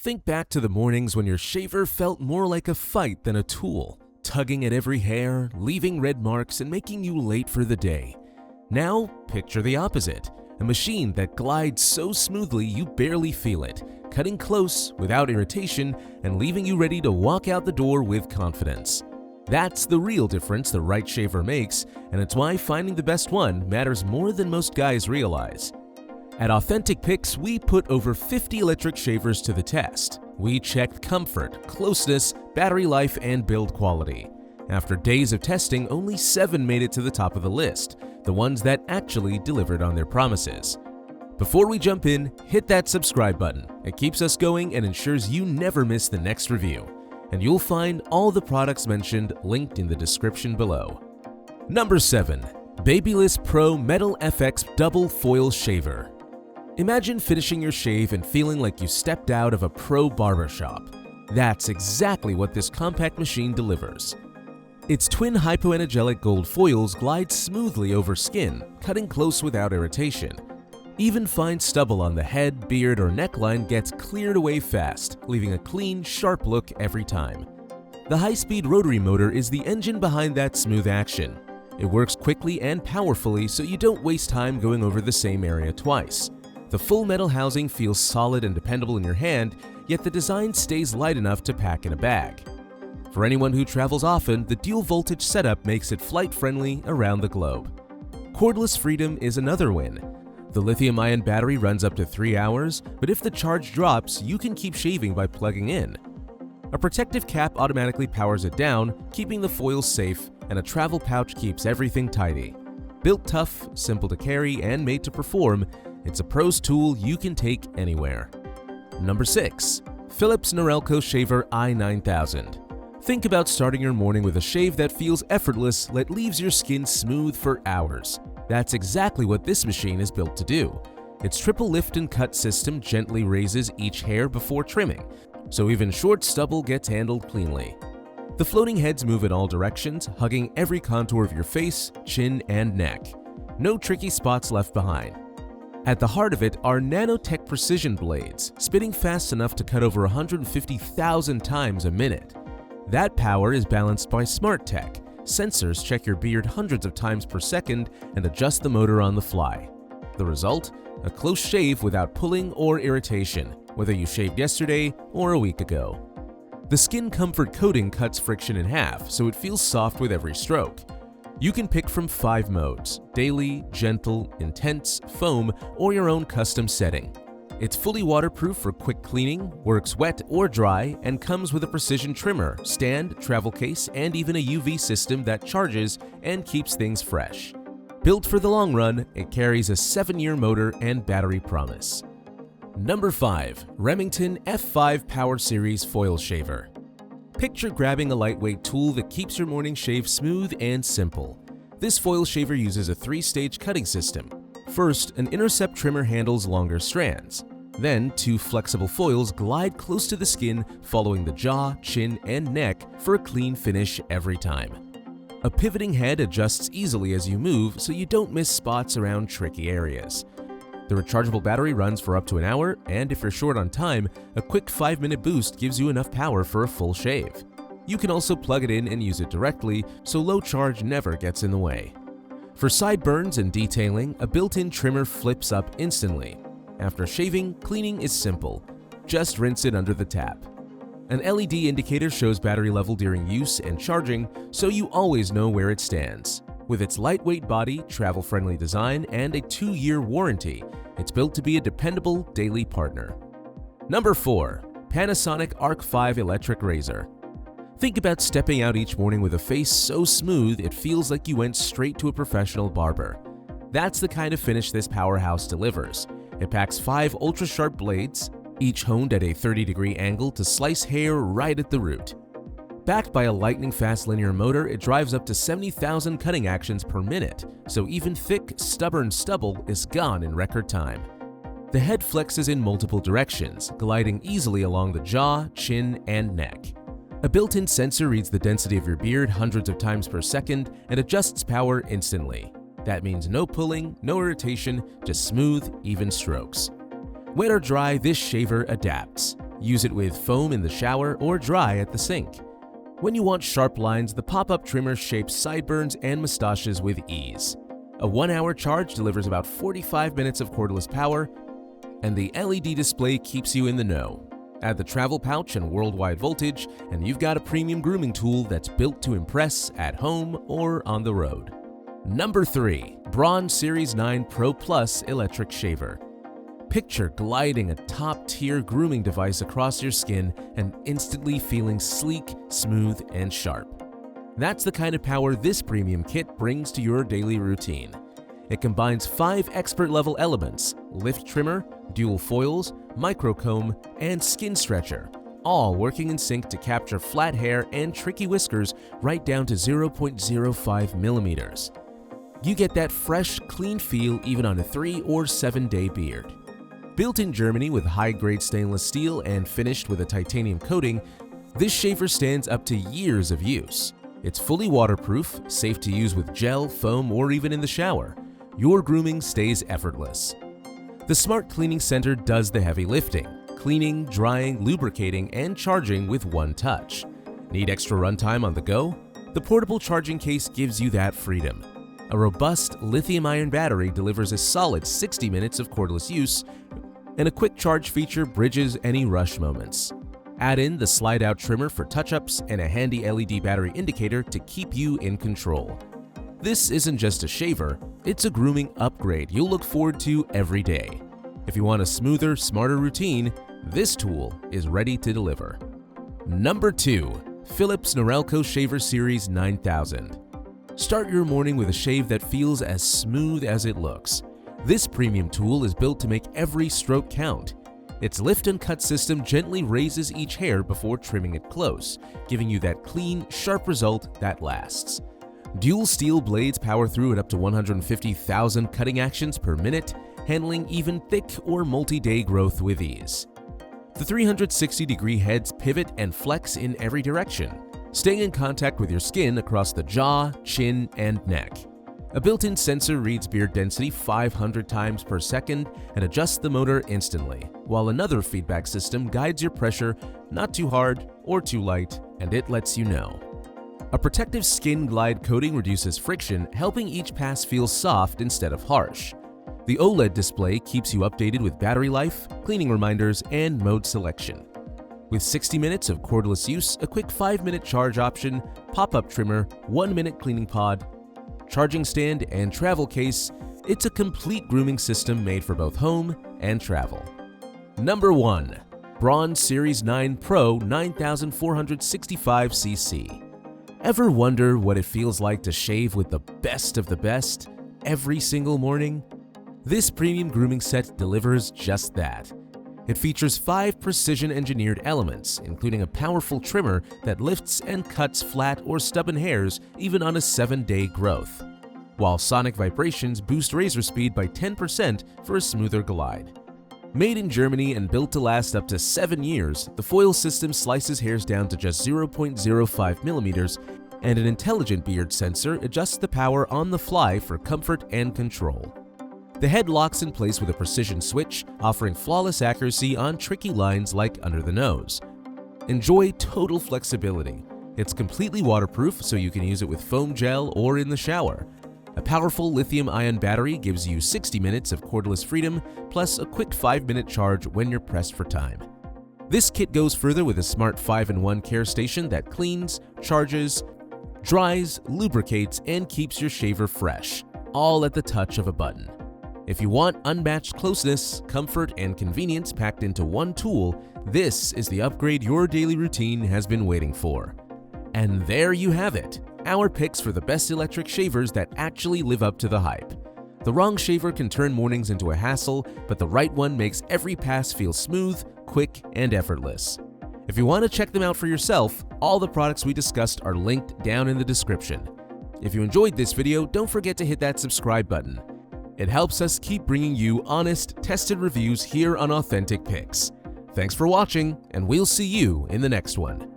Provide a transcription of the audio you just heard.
Think back to the mornings when your shaver felt more like a fight than a tool, tugging at every hair, leaving red marks, and making you late for the day. Now, picture the opposite, a machine that glides so smoothly you barely feel it, cutting close without irritation and leaving you ready to walk out the door with confidence. That's the real difference the right shaver makes, and it's why finding the best one matters more than most guys realize. At Authentic Picks, we put over 50 electric shavers to the test. We checked comfort, closeness, battery life, and build quality. After days of testing, only 7 made it to the top of the list, the ones that actually delivered on their promises. Before we jump in, hit that subscribe button. It keeps us going and ensures you never miss the next review. And you'll find all the products mentioned linked in the description below. Number 7. Babyliss Pro Metal FX Double Foil Shaver. Imagine finishing your shave and feeling like you stepped out of a pro barbershop. That's exactly what this compact machine delivers. Its twin hypoenergelic gold foils glide smoothly over skin, cutting close without irritation. Even fine stubble on the head, beard, or neckline gets cleared away fast, leaving a clean, sharp look every time. The high-speed rotary motor is the engine behind that smooth action. It works quickly and powerfully so you don't waste time going over the same area twice. The full metal housing feels solid and dependable in your hand, yet the design stays light enough to pack in a bag. For anyone who travels often, the dual-voltage setup makes it flight-friendly around the globe. Cordless freedom is another win. The lithium-ion battery runs up to 3 hours, but if the charge drops, you can keep shaving by plugging in. A protective cap automatically powers it down, keeping the foils safe, and a travel pouch keeps everything tidy. Built tough, simple to carry, and made to perform, it's a pro's tool you can take anywhere. Number 6. Philips Norelco Shaver i9000. Think about starting your morning with a shave that feels effortless that leaves your skin smooth for hours. That's exactly what this machine is built to do. Its triple lift and cut system gently raises each hair before trimming, so even short stubble gets handled cleanly. The floating heads move in all directions, hugging every contour of your face, chin, and neck. No tricky spots left behind. At the heart of it are nanotech precision blades, spinning fast enough to cut over 150,000 times a minute. That power is balanced by smart tech. Sensors check your beard hundreds of times per second and adjust the motor on the fly. The result? A close shave without pulling or irritation, whether you shaved yesterday or a week ago. The skin comfort coating cuts friction in half, so it feels soft with every stroke. You can pick from 5 modes: daily, gentle, intense, foam, or your own custom setting. It's fully waterproof for quick cleaning, works wet or dry, and comes with a precision trimmer, stand, travel case, and even a UV system that charges and keeps things fresh. Built for the long run, it carries a 7-year motor and battery promise. Number 5. Remington F5 Power Series Foil Shaver. Picture grabbing a lightweight tool that keeps your morning shave smooth and simple. This foil shaver uses a 3-stage cutting system. First, an intercept trimmer handles longer strands. Then, 2 flexible foils glide close to the skin, following the jaw, chin, and neck for a clean finish every time. A pivoting head adjusts easily as you move, so you don't miss spots around tricky areas. The rechargeable battery runs for up to an hour, and if you're short on time, a quick 5-minute boost gives you enough power for a full shave. You can also plug it in and use it directly, so low charge never gets in the way. For sideburns and detailing, a built-in trimmer flips up instantly. After shaving, cleaning is simple. Just rinse it under the tap. An LED indicator shows battery level during use and charging, so you always know where it stands. With its lightweight body, travel-friendly design, and a 2-year warranty, it's built to be a dependable daily partner. Number 4. Panasonic Arc 5 Electric Razor. Think about stepping out each morning with a face so smooth it feels like you went straight to a professional barber. That's the kind of finish this powerhouse delivers. It packs 5 ultra-sharp blades, each honed at a 30-degree angle to slice hair right at the root. Backed by a lightning-fast linear motor, it drives up to 70,000 cutting actions per minute, so even thick, stubborn stubble is gone in record time. The head flexes in multiple directions, gliding easily along the jaw, chin, and neck. A built-in sensor reads the density of your beard hundreds of times per second and adjusts power instantly. That means no pulling, no irritation, just smooth, even strokes. Wet or dry, this shaver adapts. Use it with foam in the shower or dry at the sink. When you want sharp lines, the pop-up trimmer shapes sideburns and mustaches with ease. A 1-hour charge delivers about 45 minutes of cordless power, and the LED display keeps you in the know. Add the travel pouch and worldwide voltage, and you've got a premium grooming tool that's built to impress at home or on the road. Number 3. Braun Series 9 Pro Plus Electric Shaver. Picture gliding a top-tier grooming device across your skin and instantly feeling sleek, smooth, and sharp. That's the kind of power this premium kit brings to your daily routine. It combines 5 expert-level elements: lift trimmer, dual foils, microcomb, and skin stretcher, all working in sync to capture flat hair and tricky whiskers right down to 0.05 millimeters. You get that fresh, clean feel even on a 3 or 7-day beard. Built in Germany with high-grade stainless steel and finished with a titanium coating, this shaver stands up to years of use. It's fully waterproof, safe to use with gel, foam, or even in the shower. Your grooming stays effortless. The Smart Cleaning Center does the heavy lifting, cleaning, drying, lubricating, and charging with one touch. Need extra runtime on the go? The portable charging case gives you that freedom. A robust lithium-ion battery delivers a solid 60 minutes of cordless use, and a quick charge feature bridges any rush moments. Add in the slide-out trimmer for touch-ups and a handy LED battery indicator to keep you in control. This isn't just a shaver, it's a grooming upgrade you'll look forward to every day. If you want a smoother, smarter routine, this tool is ready to deliver. Number 2. Philips Norelco Shaver Series 9000. Start your morning with a shave that feels as smooth as it looks. This premium tool is built to make every stroke count. Its lift and cut system gently raises each hair before trimming it close, giving you that clean, sharp result that lasts. Dual steel blades power through at up to 150,000 cutting actions per minute, handling even thick or multi-day growth with ease. The 360-degree heads pivot and flex in every direction, staying in contact with your skin across the jaw, chin, and neck. A built-in sensor reads beard density 500 times per second and adjusts the motor instantly, while another feedback system guides your pressure not too hard or too light, and it lets you know. A protective skin glide coating reduces friction, helping each pass feel soft instead of harsh. The OLED display keeps you updated with battery life, cleaning reminders, and mode selection. With 60 minutes of cordless use, a quick 5-minute charge option, pop-up trimmer, 1-minute cleaning pod, charging stand, and travel case, it's a complete grooming system made for both home and travel. Number 1. Braun Series 9 Pro 9465cc. Ever wonder what it feels like to shave with the best of the best every single morning? This premium grooming set delivers just that. It features 5 precision-engineered elements, including a powerful trimmer that lifts and cuts flat or stubborn hairs even on a 7-day growth, while sonic vibrations boost razor speed by 10% for a smoother glide. Made in Germany and built to last up to 7 years, the foil system slices hairs down to just 0.05 millimeters, and an intelligent beard sensor adjusts the power on the fly for comfort and control. The head locks in place with a precision switch, offering flawless accuracy on tricky lines like under the nose. Enjoy total flexibility. It's completely waterproof, so you can use it with foam gel or in the shower. A powerful lithium-ion battery gives you 60 minutes of cordless freedom, plus a quick 5-minute charge when you're pressed for time. This kit goes further with a smart 5-in-1 care station that cleans, charges, dries, lubricates, and keeps your shaver fresh, all at the touch of a button. If you want unmatched closeness, comfort, and convenience packed into one tool, this is the upgrade your daily routine has been waiting for. And there you have it, our picks for the best electric shavers that actually live up to the hype. The wrong shaver can turn mornings into a hassle, but the right one makes every pass feel smooth, quick, and effortless. If you want to check them out for yourself, all the products we discussed are linked down in the description. If you enjoyed this video, don't forget to hit that subscribe button. It helps us keep bringing you honest, tested reviews here on Authentic Picks. Thanks for watching, and we'll see you in the next one.